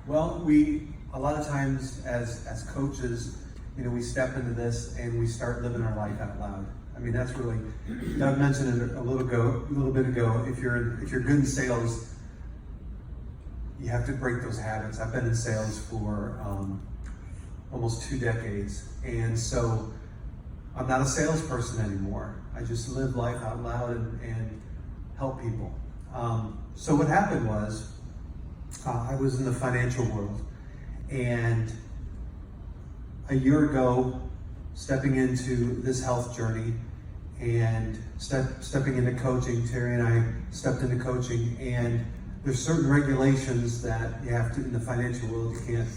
Well, a lot of times as coaches, we step into this and we start living our life out loud. I mean, that's really, Doug mentioned it a little bit ago. If you're good in sales, you have to break those habits. I've been in sales for almost 2 decades, and so I'm not a salesperson anymore. I just live life out loud and help people. So what happened was, I was in the financial world, and a year ago, stepping into this health journey and stepping into coaching, Terry and I stepped into coaching, and there's certain regulations that you have to, in the financial world, you can't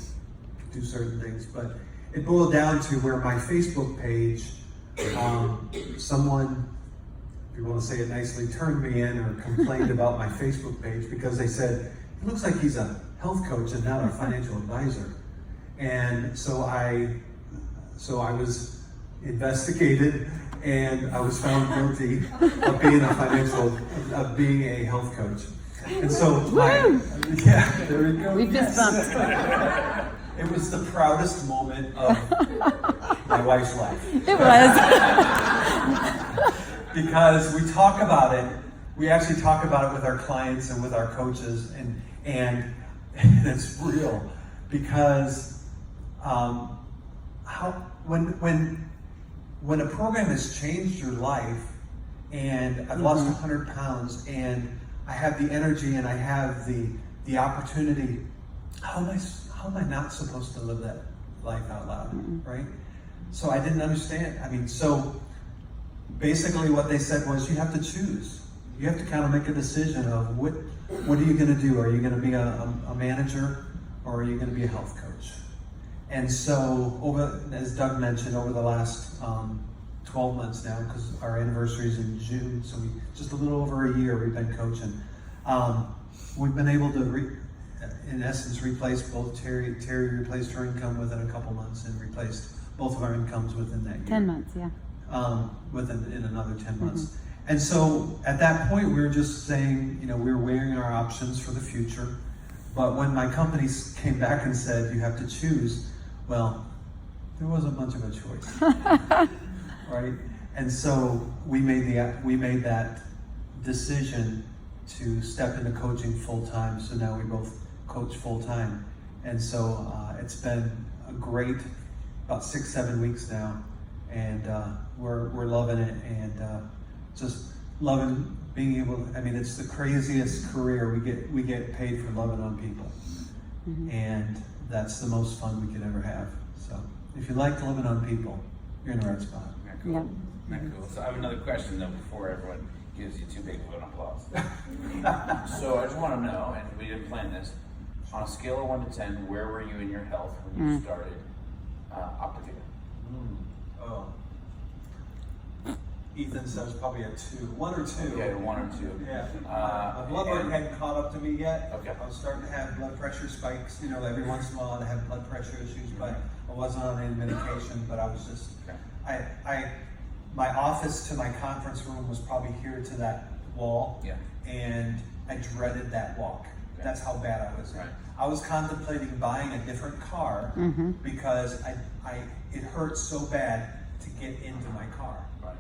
do certain things, but it boiled down to where my Facebook page, someone, if you want to say it nicely, turned me in or complained about my Facebook page because they said, it looks like he's a health coach and not a financial advisor. And so I was investigated and I was found guilty of being a health coach. And so yeah, there we go. We fist bumped. It was the proudest moment of my wife's life. It was. Because we talk about it, we actually talk about it with our clients and with our coaches, and it's real. Because when a program has changed your life, and I've lost 100 pounds, and I have the energy and I have the opportunity, how am I not supposed to live that life out loud, right? So I didn't understand. I mean, so basically what they said was you have to choose. You have to kind of make a decision of what are you going to do? Are you going to be a manager, or are you going to be a health coach? And so as Doug mentioned, over the last 12 months now, because our anniversary is in June, so just a little over a year we've been coaching. We've been able to, in essence, replace both Terry replaced her income within a couple months and replaced both of our incomes within that year. 10 months, yeah. In another 10 months. And so at that point, we were just saying, we were weighing our options for the future. But when my companies came back and said, you have to choose, well, there wasn't much of a choice. Right? And so we made that decision to step into coaching full time. So now we both coach full time. And so it's been a great, about 6-7 weeks now. And we're loving it, and just loving being able to, I mean, it's the craziest career. We get paid for loving on people. And that's the most fun we could ever have. So if you like loving on people, you're in the right spot. Cool. Yep. Cool. So I have another question though before everyone gives you 2 big vote applause. So I just want to know, and we didn't plan this, on a scale of 1 to 10, where were you in your health when you started Optavia? Oh. Ethan says probably a 2. 1 or 2. Okay, 1 or 2. Yeah. My blood work hadn't caught up to me yet. Okay. I was starting to have blood pressure spikes. Every once in a while I'd have blood pressure issues, but I wasn't on any medication. But I was just, my office to my conference room was probably here to that wall. Yeah. And I dreaded that walk. Okay. That's how bad I was. Right. I was contemplating buying a different car because it hurt so bad to get into my car. Right.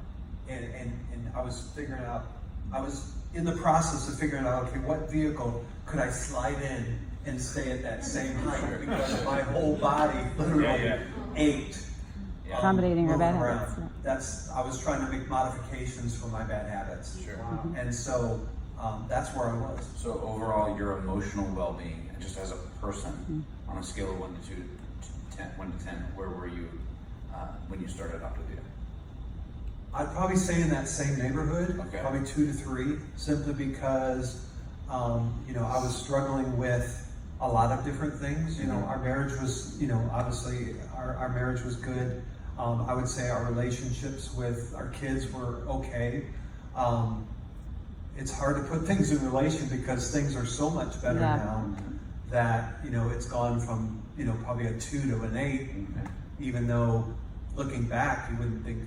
And I was in the process of figuring out, okay, what vehicle could I slide in and stay at that same height, because my whole body literally ached. Accommodating our bad moving habits. around. I was trying to make modifications for my bad habits. Sure. And so that's where I was. So overall, your emotional well-being, just as a person, on a scale of 1 to 10, where were you when you started Optavia? I'd probably say in that same neighborhood, probably 2 to 3, simply because, I was struggling with a lot of different things. Our marriage was, obviously our marriage was good. I would say our relationships with our kids were okay. It's hard to put things in relation because things are so much better now that, it's gone from, probably a 2 to an 8, even though looking back, you wouldn't think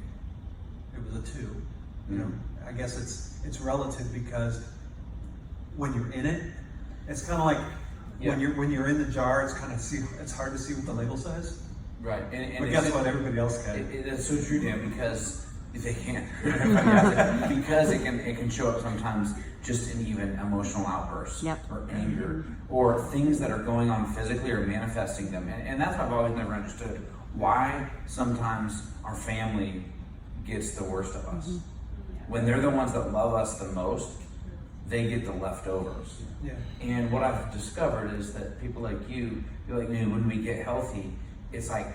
it was a 2. I guess it's relative, because when you're in it, it's kind of like Yeah. When you're in the jar, it's hard to see what the label says. Right. And But guess what? Everybody else can. That's so true, Dan, because they can't. Because it can show up sometimes just in even emotional outbursts Yep. or anger or things that are going on physically or manifesting them. And that's why I've always never understood why sometimes our family gets the worst of us. When they're the ones that love us the most, they get the leftovers. Yeah. And what I've discovered is that people like you, you're like me, when we get healthy, it's like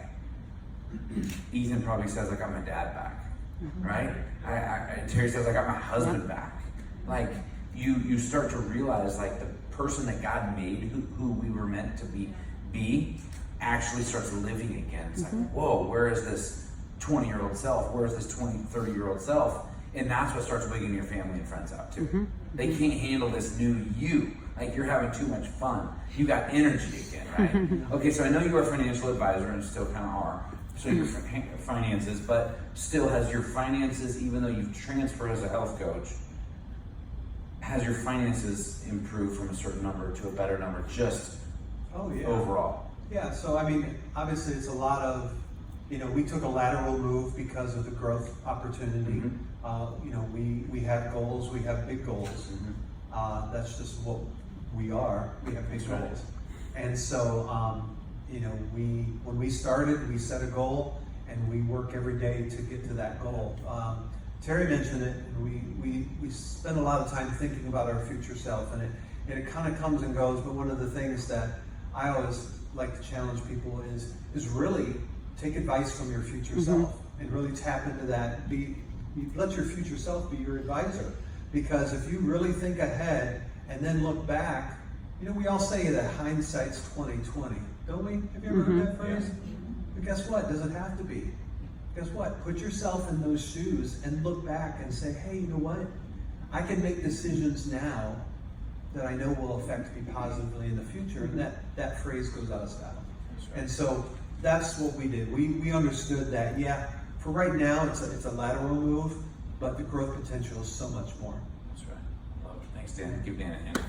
Ethan probably says, I got my dad back, right? Terry says, I got my husband back. Like you start to realize like the person that God made, who we were meant to be actually starts living again. It's like, whoa, where is this 20-year-old self? Where is this 30-year-old self? And that's what starts wigging your family and friends out too. They can't handle this new you. Like you're having too much fun. You got energy again, right? Okay, so I know you're a financial advisor and still kind of are. So your finances, but still has your finances, even though you've transferred as a health coach, has your finances improved from a certain number to a better number just overall? Yeah, so I mean, obviously it's a lot of, we took a lateral move because of the growth opportunity. We have goals, we have big goals. That's just what we are. We have big goals. And so, when we started, we set a goal and we work every day to get to that goal. Terry mentioned it, and we spend a lot of time thinking about our future self, and it kind of comes and goes, but one of the things that I always like to challenge people is really take advice from your future self and really tap into that. Let your future self be your advisor, because if you really think ahead and then look back, we all say that hindsight's 20/20, don't we? Have you ever heard that phrase? But guess what? Does it have to be? Guess what? Put yourself in those shoes and look back and say, hey, you know what? I can make decisions now that I know will affect me positively in the future, and that phrase goes out of style. And so that's what we did. We understood that, for right now it's a lateral move, but the growth potential is so much more. That's right. Love it. Thanks, Dan. Give Dan a hand.